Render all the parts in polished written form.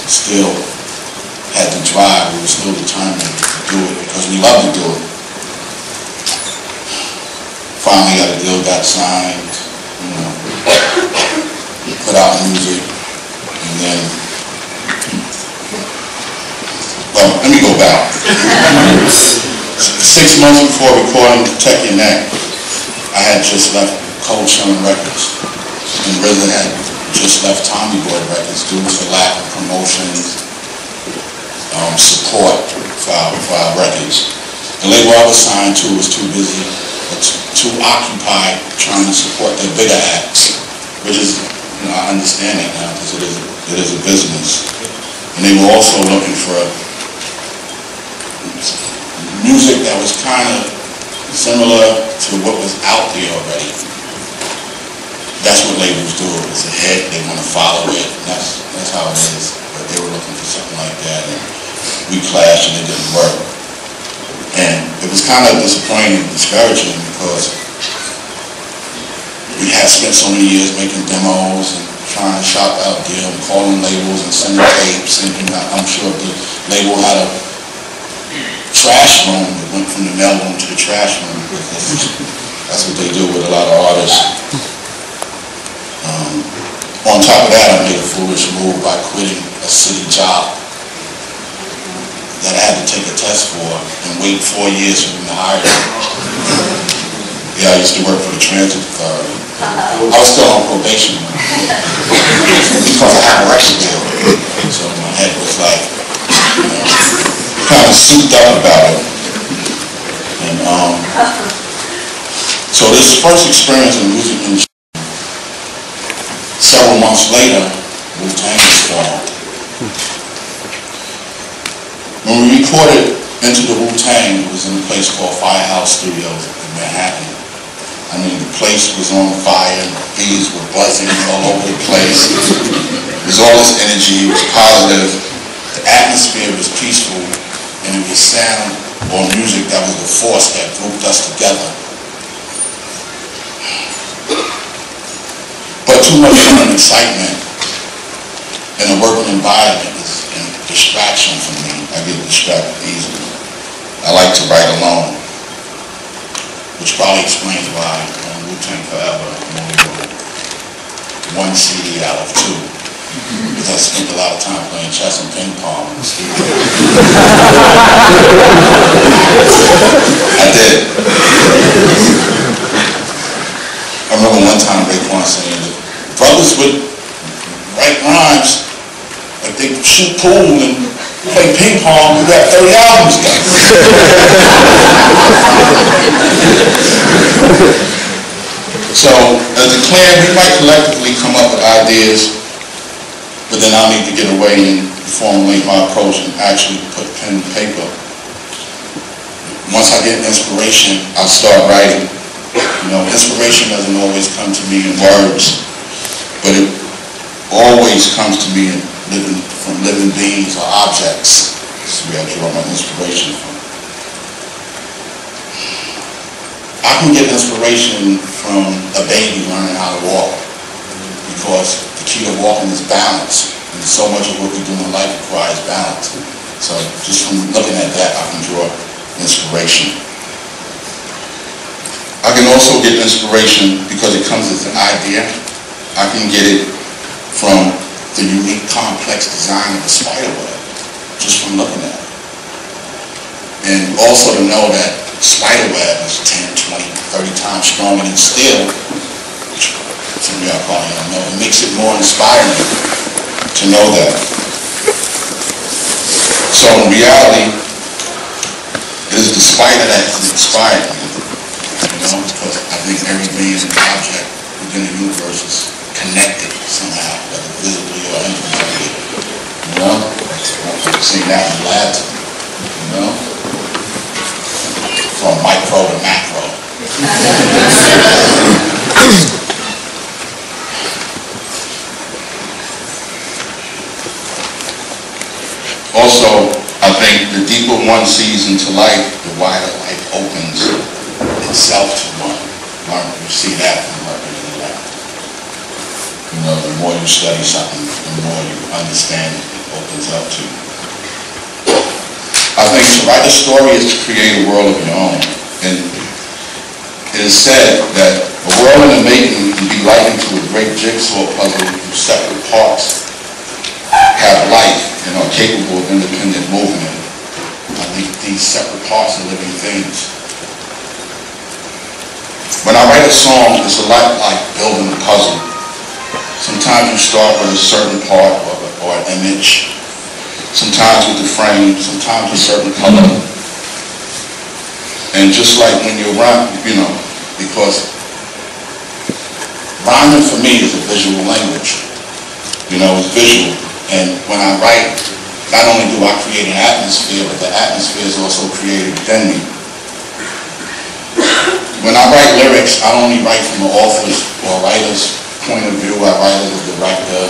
still had the drive. We were still determined to do it because we love to do it. Finally got a deal, got signed, put out music, and then, well, let me go back. 6 months before recording Protect Your Neck, I had just left Cold Sherman Records, and RZA had just left Tommy Boy Records due to lack of promotions, support for our records. The label I was signed to was too busy, too occupied trying to support their bigger acts, which is, I understand that now because it is a business. And they were also looking for music that was kind of similar to what was out there already. That's what labels do. It's a hit, they want to follow it. That's how it is. But they were looking for something like that, and we clashed and it didn't work. And it was kind of disappointing and discouraging because we had spent so many years making demos and trying to shop out there and calling labels and sending tapes, and I'm sure the label had a trash room that went from the mail room to the trash room because that's what they do with a lot of artists. On top of that, I made a foolish move by quitting a city job that I had to take a test for and wait 4 years for them to hire me. Yeah, I used to work for the transit authority. I was still on probation because I had a record deal. So my head was like, kind of souped up about it. And so this first experience in music industry, several months later, Wu-Tang was formed. When we recorded Into the Wu-Tang, it was in a place called Firehouse Studios in Manhattan. I mean, the place was on fire, and the bees were buzzing all over the place. There was all this energy, it was positive, the atmosphere was peaceful, and it was sound or music that was the force that grouped us together. But too much fun and excitement in a working environment is a distraction for me. I get distracted easily. I like to write alone, which probably explains why on Wu-Tang Forever I'm only doing 1 CD out of 2, because I spent a lot of time playing chess and ping pong in the studio. I did. I remember one time Raekwon saying that brothers would write rhymes like they shoot pool and play ping pong, we got 30 albums done. So, as a clan, we might collectively come up with ideas, but then I'll need to get away and formulate my approach and actually put pen to paper. Once I get inspiration, I'll start writing. Inspiration doesn't always come to me in words, but it always comes to me from living beings or objects. That's where I draw my inspiration from. I can get inspiration from a baby learning how to walk, because the key to walking is balance, and so much of what we do in life requires balance. So just from looking at that, I can draw inspiration. I can also get inspiration because it comes as an idea. I can get it from the unique, complex design of the spider web, just from looking at it. And also to know that spider web is 10, 20, 30 times stronger than steel, which some of y'all probably don't know. It makes it more inspiring to know that. So in reality, it is the spider that has inspired me, because I think every being and object within the universe is connected somehow, whether visibly or invisibly. I've seen that in labs, from micro to macro. Also, I think the deeper one sees into life, the wider life opens itself to one. You see that from working in the lab. The more you study something, the more you understand it. opens up to. I think to write a story is to create a world of your own. And it is said that a world in the making can be likened to a great jigsaw puzzle whose separate parts have life and are capable of independent movement. I think these separate parts are living things. When I write a song, it's a lot like building a puzzle. Sometimes you start with a certain part or an image. Sometimes with the frame, sometimes a certain color. And just like when you rhyme, because rhyming for me is a visual language. It's visual. And when I write, not only do I create an atmosphere, but the atmosphere is also created within me. When I write lyrics, I only write from the author's or writer's point of view. I write as a director,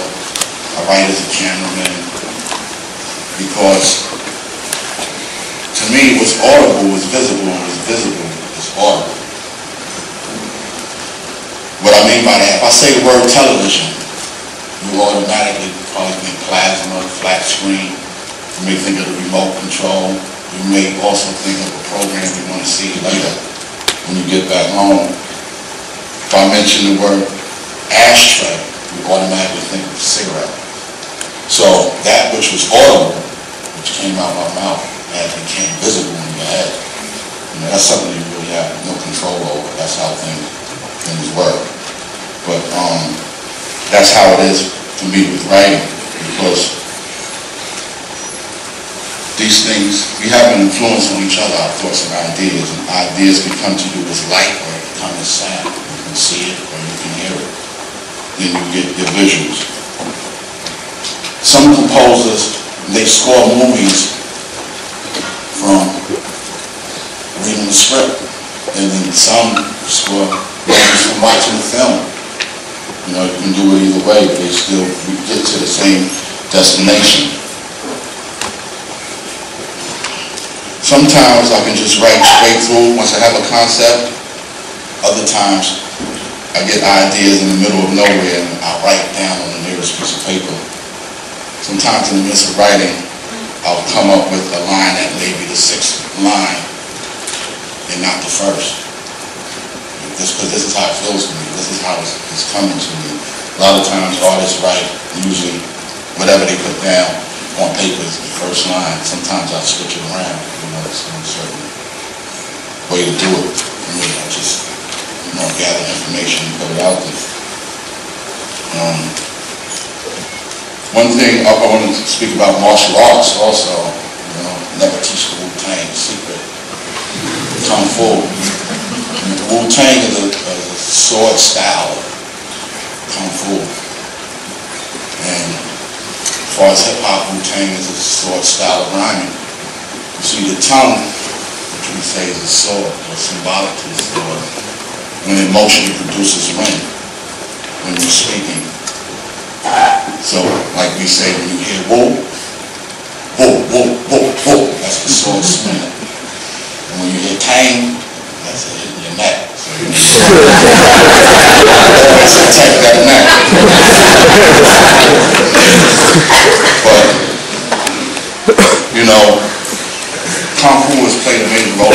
I write as a cameraman, because to me what's audible is visible, and what's visible is audible. What I mean by that, if I say the word television, you automatically probably think plasma, flat screen. You may think of the remote control. You may also think of a program you want to see later when you get back home. If I mention the word ashtray, you automatically think of a cigarette. So that which was audible, which came out of my mouth, and became visible in your head, that's something you really have no control over. That's how things work. But that's how it is for me with writing, because these things, we have an influence on each other, our thoughts and ideas can come to you as light or it can come as sound. You can see it or you can hear it. Then you get your visuals. Some composers, they score movies from reading the script, and then some score movies from watching the film. You can do it either way, but they still get to the same destination. Sometimes I can just write straight through once I have a concept. Other times I get ideas in the middle of nowhere and I write down on the nearest piece of paper. Sometimes in the midst of writing, I'll come up with a line that may be the sixth line and not the first. Because this is how it feels to me. This is how it's coming to me. A lot of times artists write, usually whatever they put down on paper is the first line. Sometimes I switch it around, it's a certain way to do it. For me, I just, gather information and put it out there. One thing I wanted to speak about martial arts also, never teach the Wu-Tang secret. Kung Fu. Wu-Tang is a sword style of Kung Fu. And as far as hip-hop, Wu-Tang is a sword style of rhyming. You see, the tongue, which we say is a sword, or symbolic to the sword, when it motion, it produces wind when you're speaking. So, like we say, when you hear whoa, whoa, whoa, whoa, whoa, that's the sword swinging. And when you hear tang, that's it hitting your neck. So you always protect that neck. But, Kung Fu has played a major role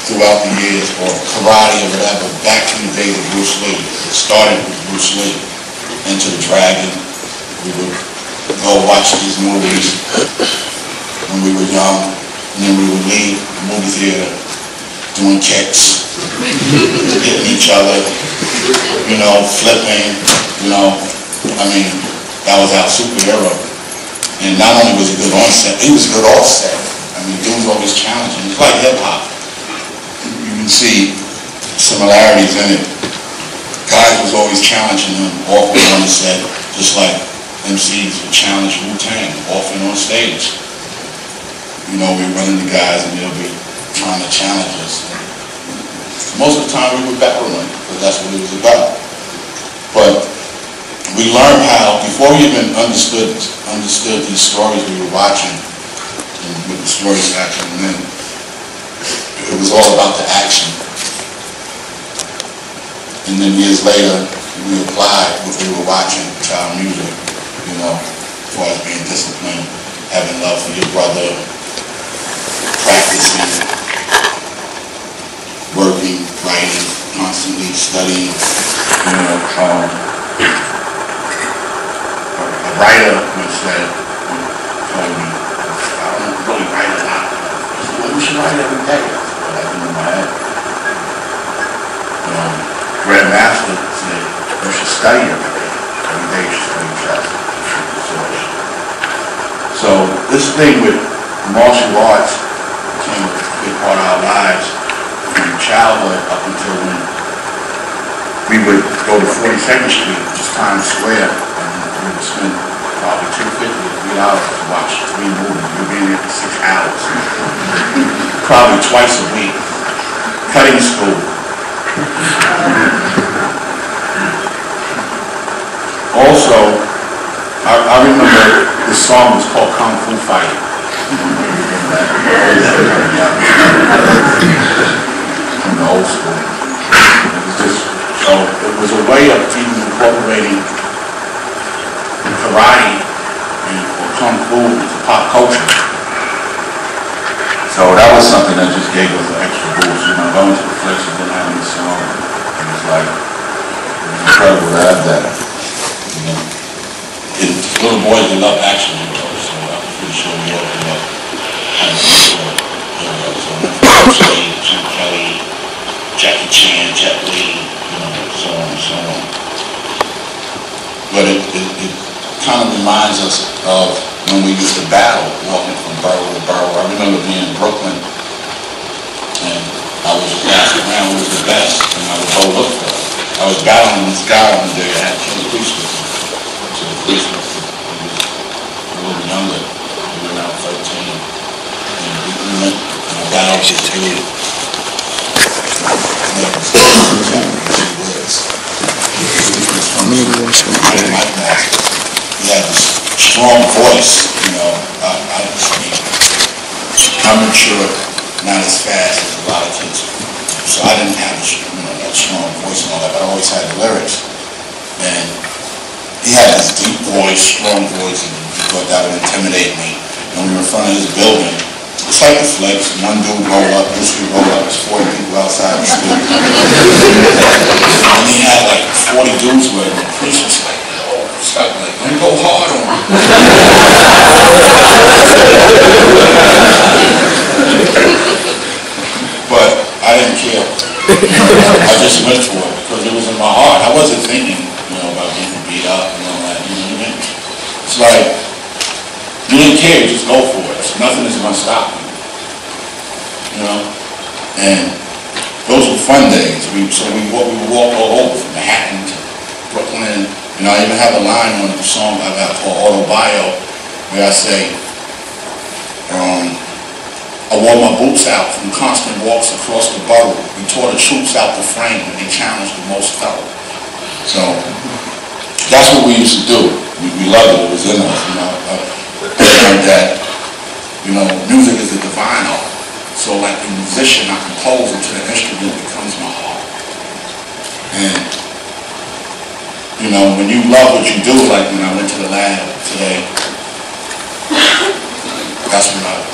throughout the years, or karate or whatever, back in the days of Bruce Lee. It started with Bruce Lee. Enter the Dragon. We would go watch these movies when we were young, and then we would leave the movie theater doing kicks, hitting each other, flipping, that was our superhero. And not only was he good on set, he was good off set. Dudes always challenging. It's like hip-hop. You can see similarities in it. Guys was always challenging them off and on the set, just like MCs would challenge Wu-Tang off and on stage. We run into guys and they'll be trying to challenge us. Most of the time we were battling, because that's what it was about. But we learned how, before we even understood these stories we were watching, and with the stories action, and then it was all about the action. And then years later, we applied what we were watching to our music, far as being disciplined, having love for your brother, practicing, working, writing, constantly studying. You know, a writer once said, told me, I don't really write a lot. I said, well, you should write every day. That's what I do in my head. Grandmaster said, you should study every day. Every day you should study chess. So this thing with martial arts became a big part of our lives from childhood up until when we would go to 42nd Street, which is Times Square, and we would spend probably $250 to $3 to watch 3 movies. We would be in there for 6 hours, probably twice a week. Cutting school. Also, I remember this song was called Kung Fu Fighting. From the old school. It was just, so it was a way of even incorporating karate or Kung Fu into pop culture. So that was something that just gave us an extra boost. You know, going to the flex and then having the song. It was like, it was incredible to have that. You know, little boys, they love action heroes, so I'm pretty sure we all grew up having some heroes. So Bruce Lee, Jim Kelly, Jackie Chan, Jet Li, you know, so on and so on. But it kind of reminds us of when we used to battle, walking from borough to borough. I remember being in Brooklyn, and I was just asking around who was the best, and I would go look for it. I was battling this guy one day that had killed police with me. So the police was a little younger. We were now 13. And we went, and I got out to tell you. He had this strong voice, you know. I just mean, I'm mature, not as fast as a lot of kids. So I didn't have that strong voice and all that, but I always had the lyrics. And he had this deep voice, strong voice, and he thought that would intimidate me. And we were in front of his building. It's like the flicks. One dude rolled up, this dude rolled up, there's 40 people outside the school. And he had like 40 dudes with him. The priest was like, oh, stop, like, let me go hard on him. But I didn't care. I just went for it because it was in my heart. I wasn't thinking, about getting beat up and all that. It's like, you didn't care, just go for it. So nothing is going to stop you. And those were fun days. We would walk all over, from Manhattan to Brooklyn. I even have a line on the song I got called Autobio, where I say, I wore my boots out from constant walks across the borough. We tore the troops out the frame when they challenged the most fellow. So that's what we used to do. We loved it. It was in us. I learned that music is a divine art. So like a musician, I compose until the instrument becomes my heart. And when you love what you do, like when I went to the lab today, that's when I